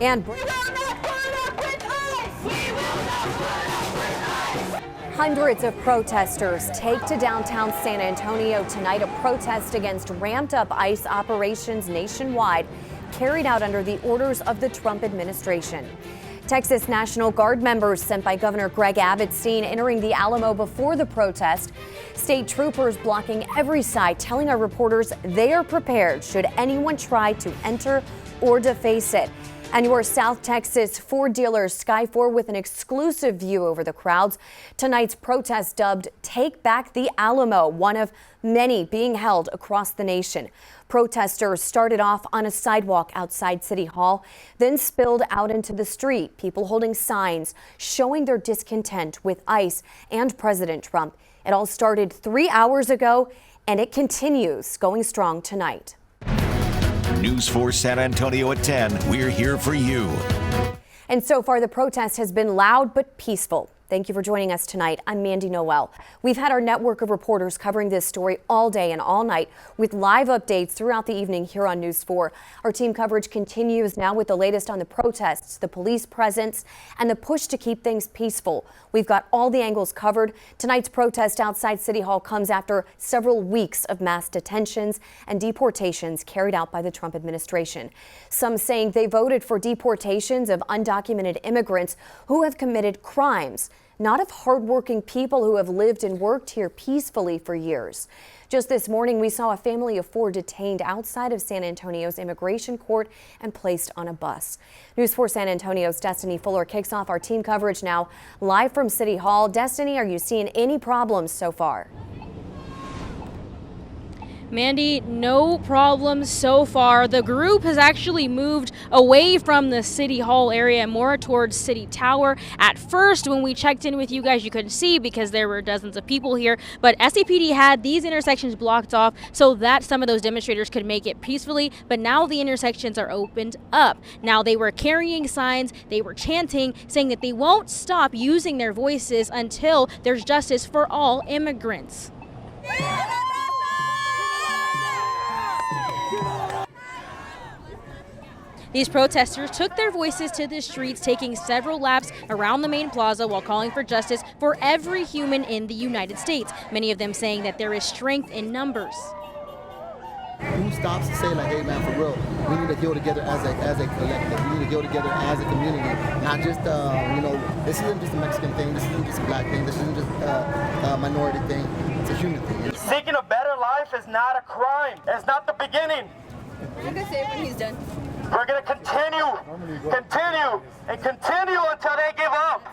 And hundreds of protesters take to downtown San Antonio tonight, a protest against ramped up ICE operations nationwide carried out under the orders of the Trump administration. Texas National Guard members sent by Governor Greg Abbott seen entering the Alamo before the protest. State troopers blocking every side, telling our reporters they are prepared should anyone try to enter or deface it. And your South Texas Ford dealer Sky 4 with an exclusive view over the crowds. Tonight's protest dubbed Take Back the Alamo, one of many being held across the nation. Protesters started off on a sidewalk outside City Hall, then spilled out into the street, people holding signs showing their discontent with ICE and President Trump. It all started 3 hours ago, and it continues going strong tonight. News 4 San Antonio at 10. We're here for you. And so far, the protest has been loud but peaceful. Thank you for joining us tonight. I'm Mandy Noel. We've had our network of reporters covering this story all day and all night with live updates throughout the evening here on News 4. Our team coverage continues now with the latest on the protests, the police presence, and the push to keep things peaceful. We've got all the angles covered. Tonight's protest outside City Hall comes after several weeks of mass detentions and deportations carried out by the Trump administration. Some saying they voted for deportations of undocumented immigrants who have committed crimes, not of hardworking people who have lived and worked here peacefully for years. Just this morning, we saw a family of 4 detained outside of San Antonio's immigration court and placed on a bus. News 4 San Antonio's Destiny Fuller kicks off our team coverage now live from City Hall. Destiny, are you seeing any problems so far? Mandy, no problems so far. The group has actually moved away from the City Hall area and more towards City Tower. At first, when we checked in with you guys, you couldn't see because there were dozens of people here, but SAPD had these intersections blocked off so that some of those demonstrators could make it peacefully, but now the intersections are opened up. Now, they were carrying signs, they were chanting, saying that they won't stop using their voices until there's justice for all immigrants. These protesters took their voices to the streets, taking several laps around the main plaza while calling for justice for every human in the United States. Many of them saying that there is strength in numbers. Who stops to say, like, hey man, for real, we need to heal together as a collective. We need to heal together as a community. Not just, this isn't just a Mexican thing. This isn't just a black thing. This isn't just a minority thing. It's a human thing. Seeking a better life is not a crime. It's not the beginning. I'm going to say it when he's done. We're going to continue until they give up.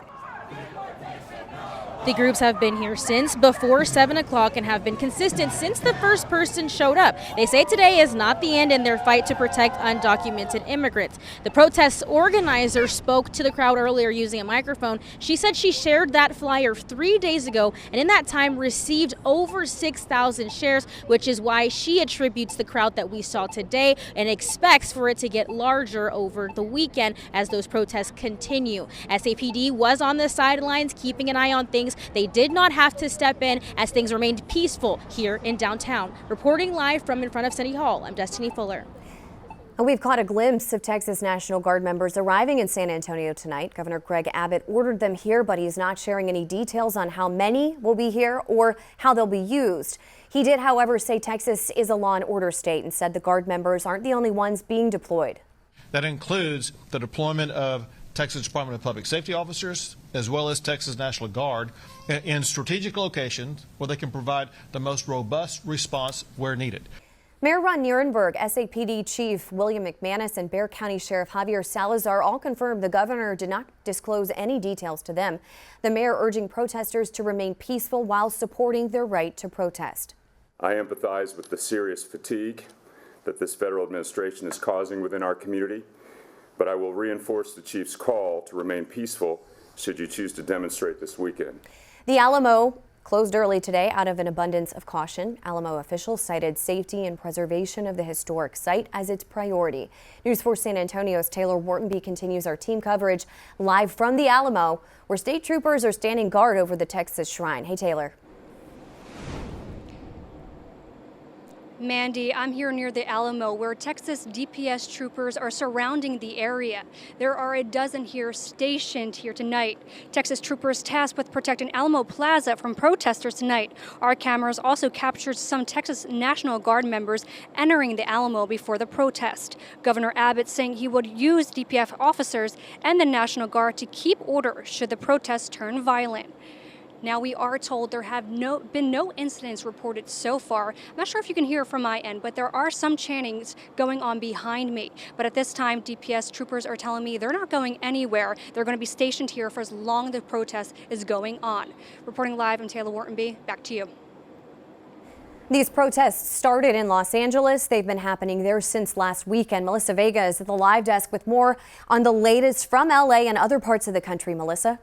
The groups have been here since before 7 o'clock and have been consistent since the first person showed up. They say today is not the end in their fight to protect undocumented immigrants. The protest's organizer spoke to the crowd earlier using a microphone. She said she shared that flyer 3 days ago and in that time received over 6,000 shares, which is why she attributes the crowd that we saw today and expects for it to get larger over the weekend as those protests continue. SAPD was on the sidelines keeping an eye on things. They did not have to step in as things remained peaceful here in downtown. Reporting live from in front of City Hall, I'm Destiny Fuller. We've caught a glimpse of Texas National Guard members arriving in San Antonio tonight. Governor Greg Abbott ordered them here, but he's not sharing any details on how many will be here or how they'll be used. He did, however, say Texas is a law and order state and said the Guard members aren't the only ones being deployed. That includes the deployment of Texas Department of Public Safety officers, as well as Texas National Guard, in strategic locations where they can provide the most robust response where needed. Mayor Ron Nirenberg, SAPD Chief William McManus, and Bexar County Sheriff Javier Salazar all confirmed the governor did not disclose any details to them. The mayor urging protesters to remain peaceful while supporting their right to protest. I empathize with the serious fatigue that this federal administration is causing within our community, but I will reinforce the chief's call to remain peaceful should you choose to demonstrate this weekend. The Alamo closed early today out of an abundance of caution. Alamo officials cited safety and preservation of the historic site as its priority. News 4 San Antonio's Taylor Whartonby continues our team coverage live from the Alamo, where state troopers are standing guard over the Texas Shrine. Hey, Taylor. Mandy, I'm here near the Alamo where Texas DPS troopers are surrounding the area. There are a dozen here stationed here tonight. Texas troopers tasked with protecting Alamo Plaza from protesters tonight. Our cameras also captured some Texas National Guard members entering the Alamo before the protest. Governor Abbott saying he would use DPS officers and the National Guard to keep order should the protests turn violent. Now, we are told there have been no incidents reported so far. I'm not sure if you can hear from my end, but there are some chantings going on behind me. But at this time, DPS troopers are telling me they're not going anywhere. They're going to be stationed here for as long as the protest is going on. Reporting live, I'm Taylor Whartonby. Back to you. These protests started in Los Angeles. They've been happening there since last weekend. Melissa Vega is at the live desk with more on the latest from LA and other parts of the country. Melissa?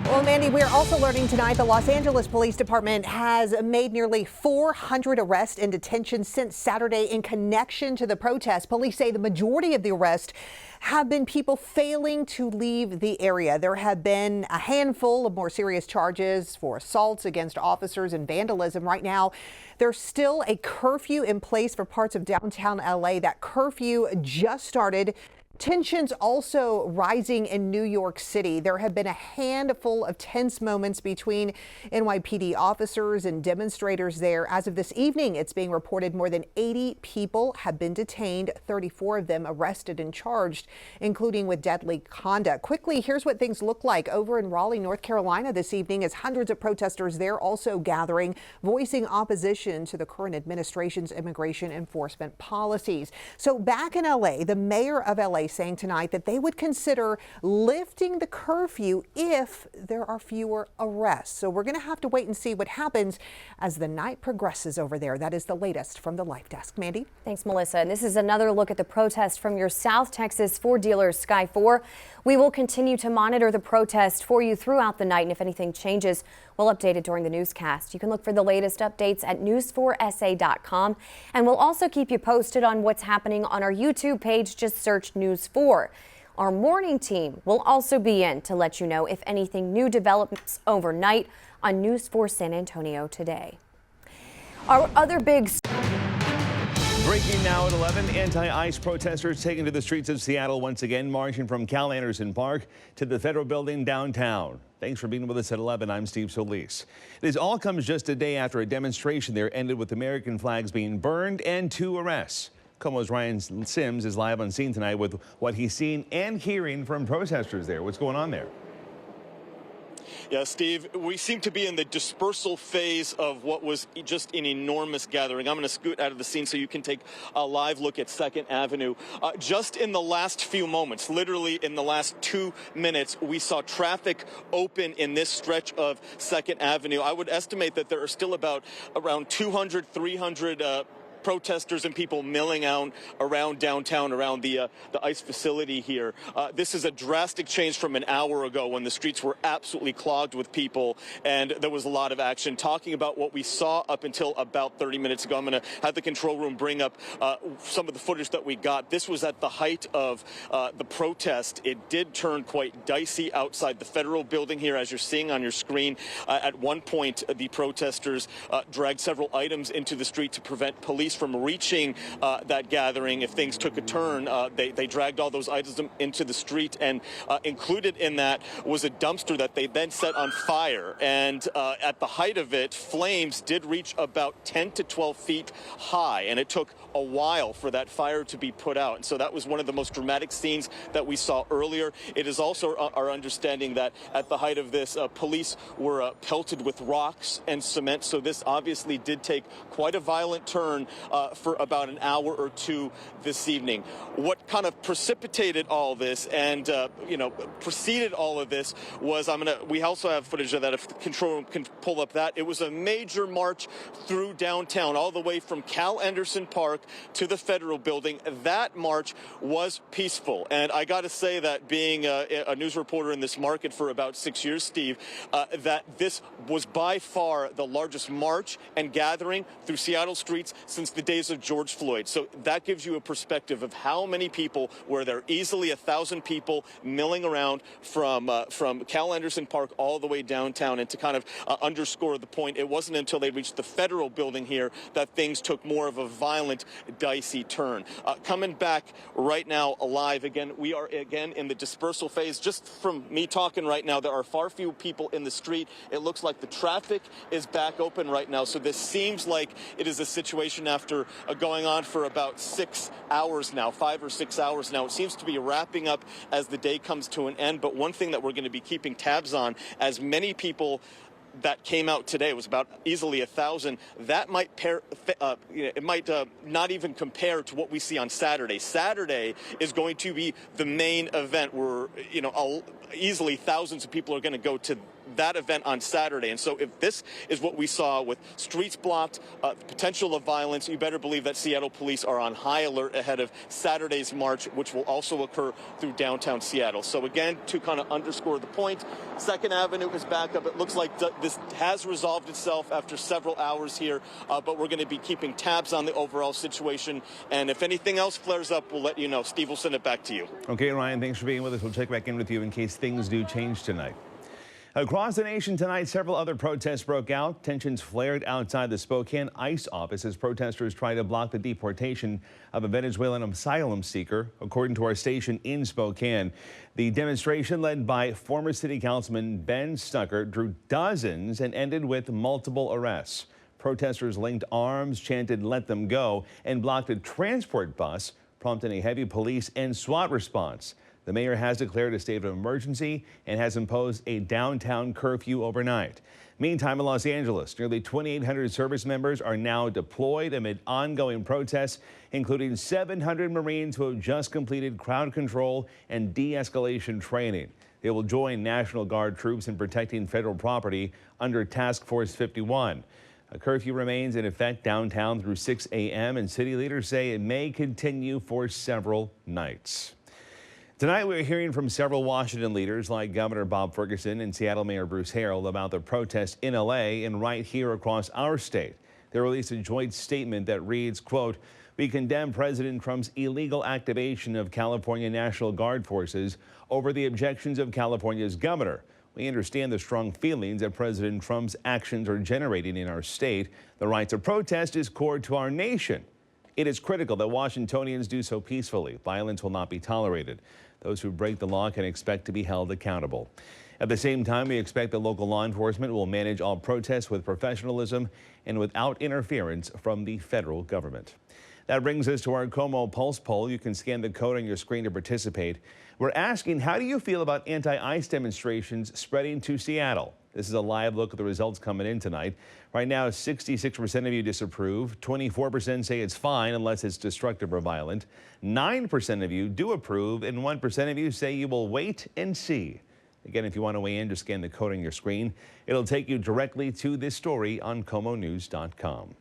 Well, Mandy, we're also learning tonight the Los Angeles Police Department has made nearly 400 arrests and detentions since Saturday in connection to the protest. Police say the majority of the arrests have been people failing to leave the area. There have been a handful of more serious charges for assaults against officers and vandalism. Right now, there's still a curfew in place for parts of downtown LA. That curfew just started. Tensions also rising in New York City. There have been a handful of tense moments between NYPD officers and demonstrators there. As of this evening, it's being reported more than 80 people have been detained, 34 of them arrested and charged, including with deadly conduct. Quickly, here's what things look like over in Raleigh, North Carolina this evening as hundreds of protesters there also gathering, voicing opposition to the current administration's immigration enforcement policies. So back in LA, the mayor of LA saying tonight that they would consider lifting the curfew if there are fewer arrests. So we're going to have to wait and see what happens as the night progresses over there. That is the latest from the Life Desk. Mandy? Thanks, Melissa. And this is another look at the protest from your South Texas Ford dealer, Sky 4. We will continue to monitor the protest for you throughout the night, and if anything changes, we'll update it during the newscast. You can look for the latest updates at news4sa.com, and we'll also keep you posted on what's happening on our YouTube page. Just search News 4. Our morning team will also be in to let you know if anything new develops overnight on News 4 San Antonio today. Our other big Breaking now at 11, anti-ICE protesters taking to the streets of Seattle once again, marching from Cal Anderson Park to the Federal Building downtown. Thanks for being with us at 11. I'm Steve Solis. This all comes just a day after a demonstration there ended with American flags being burned and 2 arrests. KOMO's Ryan Sims is live on scene tonight with what he's seen and hearing from protesters there. What's going on there? Yeah, Steve, we seem to be in the dispersal phase of what was just an enormous gathering. I'm going to scoot out of the scene so you can take a live look at 2nd Avenue. Just in the last few moments, literally in the last 2 minutes, we saw traffic open in this stretch of 2nd Avenue. I would estimate that there are still around 200, 300 protesters and people milling out around downtown, around the ICE facility here. This is a drastic change from an hour ago when the streets were absolutely clogged with people and there was a lot of action. Talking about what we saw up until about 30 minutes ago, I'm going to have the control room bring up some of the footage that we got. This was at the height of the protest. It did turn quite dicey outside the Federal Building here, as you're seeing on your screen. At one point, the protesters dragged several items into the street to prevent police from reaching that gathering. If things took a turn, they dragged all those items into the street, and included in that was a dumpster that they then set on fire. And at the height of it, flames did reach about 10 to 12 feet high, and it took a while for that fire to be put out. And so that was one of the most dramatic scenes that we saw earlier. It is also our understanding that at the height of this, police were pelted with rocks and cement. So this obviously did take quite a violent turn for about an hour or two this evening. What kind of precipitated all this and preceded all of this was we also have footage of that if the control room can pull up that. It was a major march through downtown, all the way from Cal Anderson Park to the Federal Building. That march was peaceful, and I got to say that being a news reporter in this market for about 6 years, Steve, that this was by far the largest march and gathering through Seattle streets since since the days of George Floyd. So that gives you a perspective of how many people, where there are easily 1,000 people milling around from Cal Anderson Park all the way downtown. And to kind of underscore the point, it wasn't until they reached the federal building here that things took more of a violent, dicey turn. Coming back right now live again, we are again in the dispersal phase. Just from me talking right now, there are far fewer people in the street. It looks like the traffic is back open right now. So this seems like it is a situation after going on for about 6 hours now, 5 or 6 hours now. It seems to be wrapping up as the day comes to an end. But one thing that we're going to be keeping tabs on, as many people that came out today, it was about easily 1,000. That might not even compare to what we see on Saturday. Saturday is going to be the main event where easily thousands of people are going to go to that event on Saturday. And so if this is what we saw with streets blocked, potential of violence, you better believe that Seattle police are on high alert ahead of Saturday's march, which will also occur through downtown Seattle. So again, to kind of underscore the point, 2nd Avenue is back up. It looks like this has resolved itself after several hours here, but we're going to be keeping tabs on the overall situation. And if anything else flares up, we'll let you know. Steve, we'll send it back to you. Okay, Ryan, thanks for being with us. We'll check back in with you in case things do change tonight. Across the nation tonight, several other protests broke out. Tensions flared outside the Spokane ICE office as protesters tried to block the deportation of a Venezuelan asylum seeker. According to our station in Spokane, the demonstration led by former city councilman Ben Stucker drew dozens and ended with multiple arrests. Protesters linked arms, chanted "Let them go," and blocked a transport bus, prompting a heavy police and SWAT response. The mayor has declared a state of emergency and has imposed a downtown curfew overnight. Meantime, in Los Angeles, nearly 2,800 service members are now deployed amid ongoing protests, including 700 Marines who have just completed crowd control and de-escalation training. They will join National Guard troops in protecting federal property under Task Force 51. A curfew remains in effect downtown through 6 a.m., and city leaders say it may continue for several nights. Tonight, we're hearing from several Washington leaders like Governor Bob Ferguson and Seattle Mayor Bruce Harrell about the protests in L.A. and right here across our state. They released a joint statement that reads, quote, "We condemn President Trump's illegal activation of California National Guard forces over the objections of California's governor. We understand the strong feelings that President Trump's actions are generating in our state. The right to protest is core to our nation. It is critical that Washingtonians do so peacefully. Violence will not be tolerated. Those who break the law can expect to be held accountable. At the same time, we expect that local law enforcement will manage all protests with professionalism and without interference from the federal government." That brings us to our Como Pulse poll. You can scan the code on your screen to participate. We're asking, how do you feel about anti-ICE demonstrations spreading to Seattle? This is a live look at the results coming in tonight. Right now, 66% of you disapprove, 24% say it's fine unless it's destructive or violent, 9% of you do approve, and 1% of you say you will wait and see. Again, if you want to weigh in, just scan the code on your screen. It'll take you directly to this story on KomoNews.com.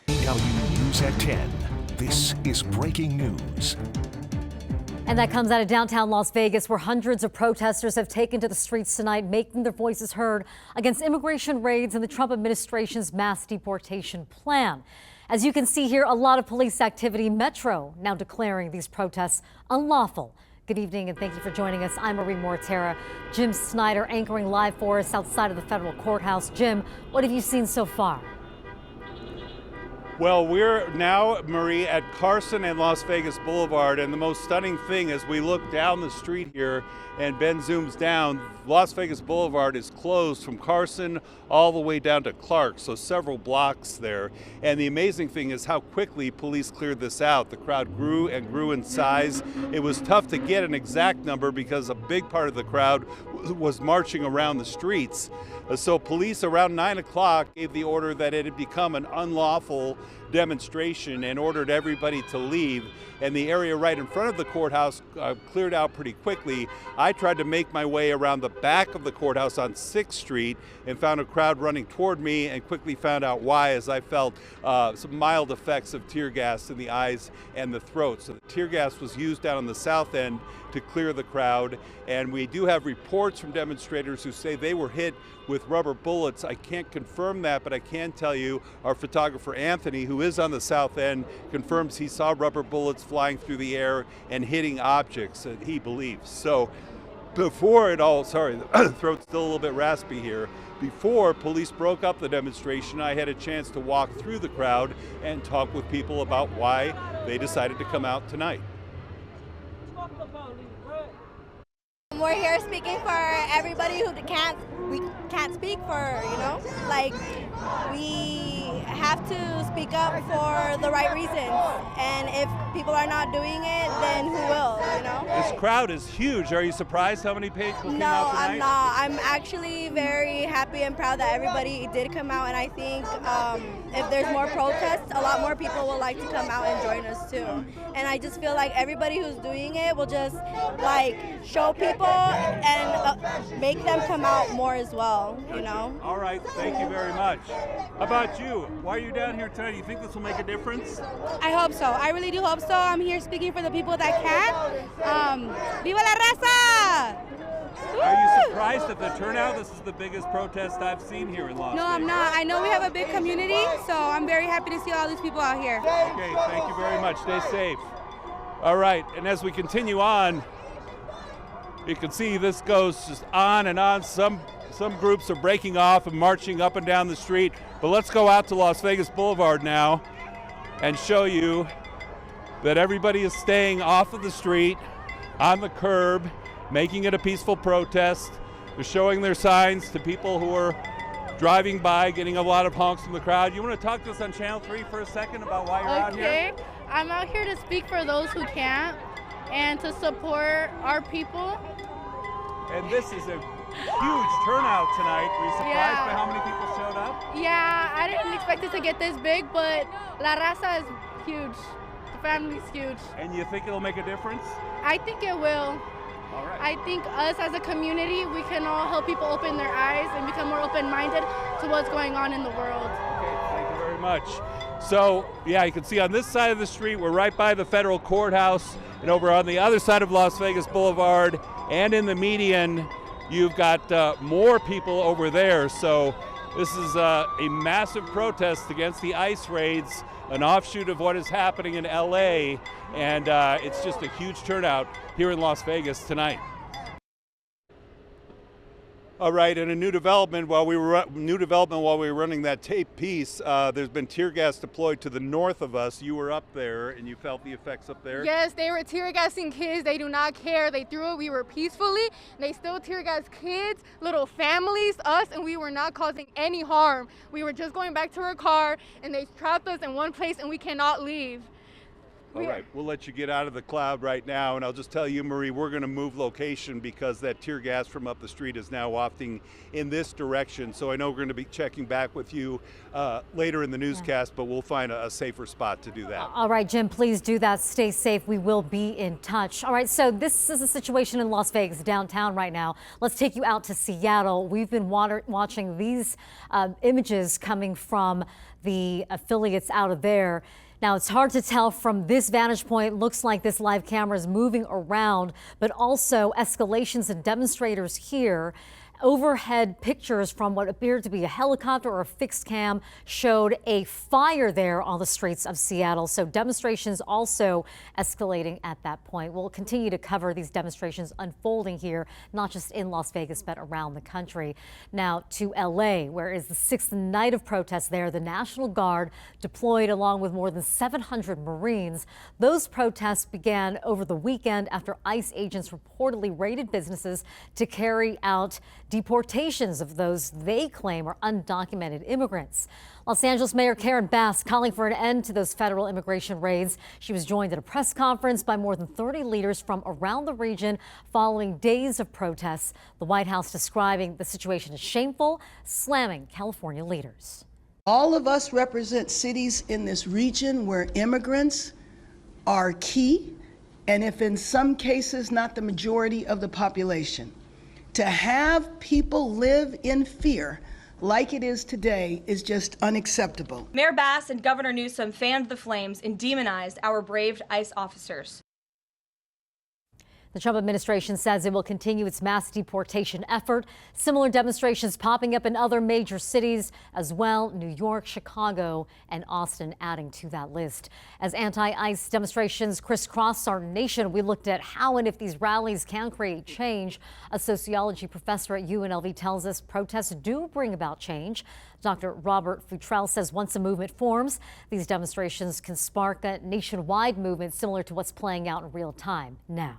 KW News at 10. This is breaking news. And that comes out of downtown Las Vegas, where hundreds of protesters have taken to the streets tonight, making their voices heard against immigration raids and the Trump administration's mass deportation plan. As you can see here, a lot of police activity. Metro now declaring these protests unlawful. Good evening and thank you for joining us. I'm Marie Mortera. Jim Snyder anchoring live for us outside of the federal courthouse. Jim, what have you seen so far? Well, we're now, Marie, at Carson and Las Vegas Boulevard, and the most stunning thing as we look down the street here and Ben zooms down, Las Vegas Boulevard is closed from Carson all the way down to Clark, so several blocks there. And the amazing thing is how quickly police cleared this out. The crowd grew and grew in size. It was tough to get an exact number because a big part of the crowd was marching around the streets. So police around 9 o'clock gave the order that it had become an unlawful demonstration and ordered everybody to leave. And the area right in front of the courthouse cleared out pretty quickly. I tried to make my way around the back of the courthouse on 6th Street and found a crowd running toward me and quickly found out why as I felt some mild effects of tear gas in the eyes and the throat. So the tear gas was used down on the south end to clear the crowd. And we do have reports from demonstrators who say they were hit with rubber bullets. I can't confirm that, but I can tell you our photographer Anthony, who who is on the south end, confirms he saw rubber bullets flying through the air and hitting objects that he believes. So before it all, sorry, the throat's still a little bit raspy here. Before police broke up the demonstration, I had a chance to walk through the crowd and talk with people about why they decided to come out tonight. We're here speaking for everybody who we can't speak for, like we have to speak up for the right reasons, and if people are not doing it, then who will, This crowd is huge. Are you surprised how many people came out tonight? No, I'm not. I'm actually very happy and proud that everybody did come out, and I think if there's more protests, a lot more people will like to come out and join us too. And I just feel like everybody who's doing it will just like show people and make them come out more as well, All right, thank you very much. How about you? Why are you down here tonight? Do you think this will make a difference? I hope so. I really do hope so. I'm here speaking for the people that can. Viva la raza! Are you surprised at the turnout? This is the biggest protest I've seen here in Las Vegas. No, I'm not. I know we have a big community, so I'm very happy to see all these people out here. Okay, thank you very much. Stay safe. All right, and as we continue on, you can see this goes just on and on. Some groups are breaking off and marching up and down the street. But let's go out to Las Vegas Boulevard now and show you that everybody is staying off of the street, on the curb, making it a peaceful protest. They're showing their signs to people who are driving by, getting a lot of honks from the crowd. You want to talk to us on Channel 3 for a second about why you're out here? Okay, I'm out here to speak for those who can't and to support our people. And this is a huge turnout tonight. Were you surprised by how many people showed up? Yeah, I didn't expect it to get this big, but La Raza is huge. The family's huge. And you think it'll make a difference? I think it will. All right. I think us as a community, we can all help people open their eyes and become more open-minded to what's going on in the world. Okay, thank you very much. So, yeah, you can see on this side of the street, we're right by the federal courthouse, and over on the other side of Las Vegas Boulevard and in the median, you've got more people over there. So this is a massive protest against the ICE raids, an offshoot of what is happening in LA, and it's just a huge turnout here in Las Vegas tonight. All right, and a new development while we were running that tape piece. There's been tear gas deployed to the north of us. You were up there, and you felt the effects up there. Yes, they were tear gassing kids. They do not care. They threw it. We were peacefully. They still tear gas kids, little families, us, and we were not causing any harm. We were just going back to our car, and they trapped us in one place, and we cannot leave. All right, we'll let you get out of the cloud right now, and I'll just tell you, Marie, we're going to move location because that tear gas from up the street is now wafting in this direction. So I know we're going to be checking back with you later in the newscast, but we'll find a safer spot to do that. All right, Jim, please do that. Stay safe. We will be in touch. All right, so this is a situation in Las Vegas, downtown right now. Let's take you out to Seattle. We've been watching these images coming from the affiliates out of there. Now, it's hard to tell from this vantage point. Looks like this live camera is moving around, but also escalations and demonstrators here. Overhead pictures from what appeared to be a helicopter or a fixed cam showed a fire there on the streets of Seattle. So demonstrations also escalating at that point. We'll continue to cover these demonstrations unfolding here, not just in Las Vegas, but around the country. Now to LA, where is the sixth night of protests there. The National Guard deployed along with more than 700 Marines. Those protests began over the weekend after ICE agents reportedly raided businesses to carry out deportations of those they claim are undocumented immigrants. Los Angeles Mayor Karen Bass calling for an end to those federal immigration raids. She was joined at a press conference by more than 30 leaders from around the region following days of protests. The White House describing the situation as shameful, slamming California leaders. All of us represent cities in this region where immigrants are key, and if in some cases not the majority of the population. To have people live in fear like it is today is just unacceptable. Mayor Bass and Governor Newsom fanned the flames and demonized our brave ICE officers. The Trump administration says it will continue its mass deportation effort. Similar demonstrations popping up in other major cities as well, New York, Chicago, and Austin adding to that list. As anti-ICE demonstrations crisscross our nation, we looked at how and if these rallies can create change. A sociology professor at UNLV tells us protests do bring about change. Dr. Robert Futrell says once a movement forms, these demonstrations can spark a nationwide movement similar to what's playing out in real time now.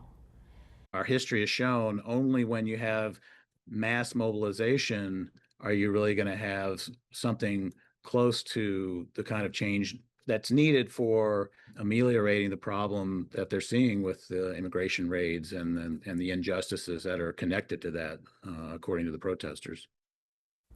Our history has shown only when you have mass mobilization are you really going to have something close to the kind of change that's needed for ameliorating the problem that they're seeing with the immigration raids and the injustices that are connected to that, according to the protesters.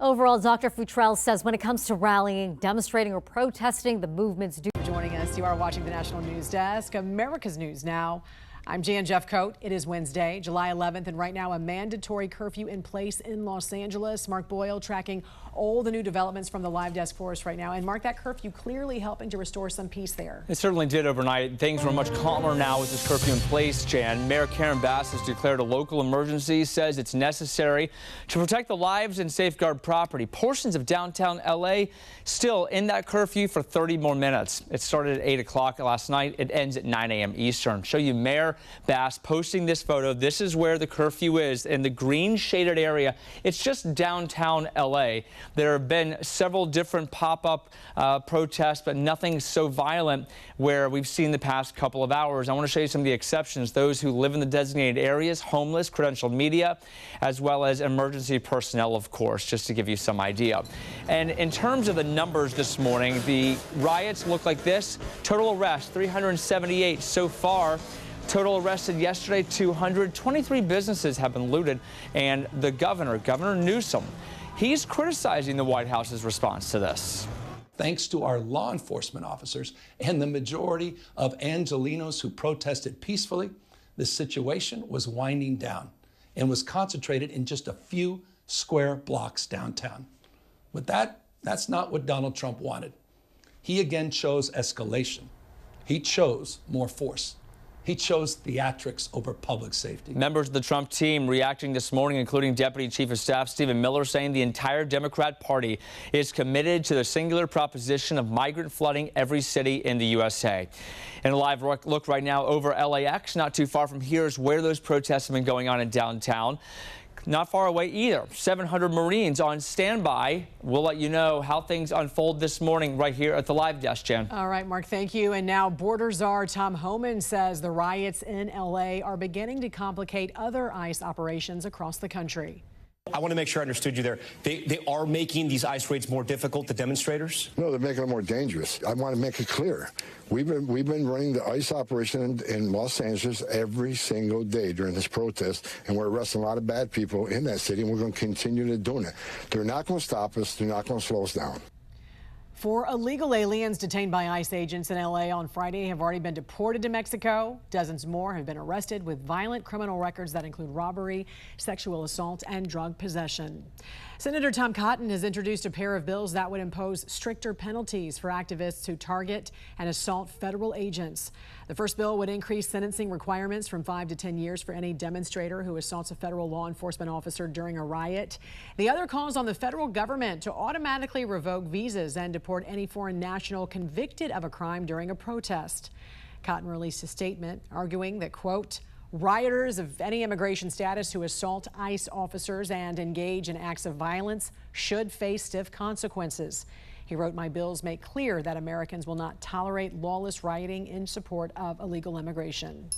Overall, Dr. Futrell says when it comes to rallying, demonstrating, or protesting, the movements do. Joining us, you are watching the National News Desk, America's News Now. I'm Jan Jeffcoat. It is Wednesday, July 11th, and right now a mandatory curfew in place in Los Angeles. Mark Boyle tracking all the new developments from the live desk for us right now. And Mark, that curfew clearly helping to restore some peace there. It certainly did overnight. Things were much calmer now with this curfew in place, Jan. Mayor Karen Bass has declared a local emergency, says it's necessary to protect the lives and safeguard property. Portions of downtown L.A. still in that curfew for 30 more minutes. It started at 8 o'clock last night. It ends at 9 a.m. Eastern. Show you Mayor Bass posting this photo. This is where the curfew is in the green shaded area. It's just downtown L.A. There have been several different pop-up protests, but nothing so violent where we've seen the past couple of hours. I want to show you some of the exceptions. Those who live in the designated areas, homeless, credentialed media, as well as emergency personnel, of course, just to give you some idea. And in terms of the numbers this morning, the riots look like this. Total arrests, 378 so far. Total arrested yesterday, 223 businesses have been looted. And the Governor Newsom, he's criticizing the White House's response to this. Thanks to our law enforcement officers and the majority of Angelenos who protested peacefully, the situation was winding down and was concentrated in just a few square blocks downtown. But that's not what Donald Trump wanted. He again chose escalation. He chose more force. He chose theatrics over public safety. Members of the Trump team reacting this morning, including Deputy Chief of Staff Stephen Miller, saying the entire Democrat Party is committed to the singular proposition of migrant flooding every city in the USA. And a live look right now over LAX, not too far from here, is where those protests have been going on in downtown. Not far away either. 700 Marines on standby. We'll let you know how things unfold this morning right here at the live desk, Jan. All right, Mark, thank you. And now border czar Tom Homan says the riots in L.A. are beginning to complicate other ICE operations across the country. I want to make sure I understood you there. They are making these ICE raids more difficult to demonstrators? No, they're making them more dangerous. I want to make it clear. We've been running the ICE operation in Los Angeles every single day during this protest, and we're arresting a lot of bad people in that city, and we're going to continue to doing it. They're not going to stop us. They're not going to slow us down. 4 illegal aliens detained by ICE agents in L.A. on Friday have already been deported to Mexico. Dozens more have been arrested with violent criminal records that include robbery, sexual assault, and drug possession. Senator Tom Cotton has introduced a pair of bills that would impose stricter penalties for activists who target and assault federal agents. The first bill would increase sentencing requirements from 5 to 10 years for any demonstrator who assaults a federal law enforcement officer during a riot. The other calls on the federal government to automatically revoke visas and deport any foreign national convicted of a crime during a protest. Cotton released a statement arguing that, quote, rioters of any immigration status who assault ICE officers and engage in acts of violence should face stiff consequences. He wrote, my bills make clear that Americans will not tolerate lawless rioting in support of illegal immigration.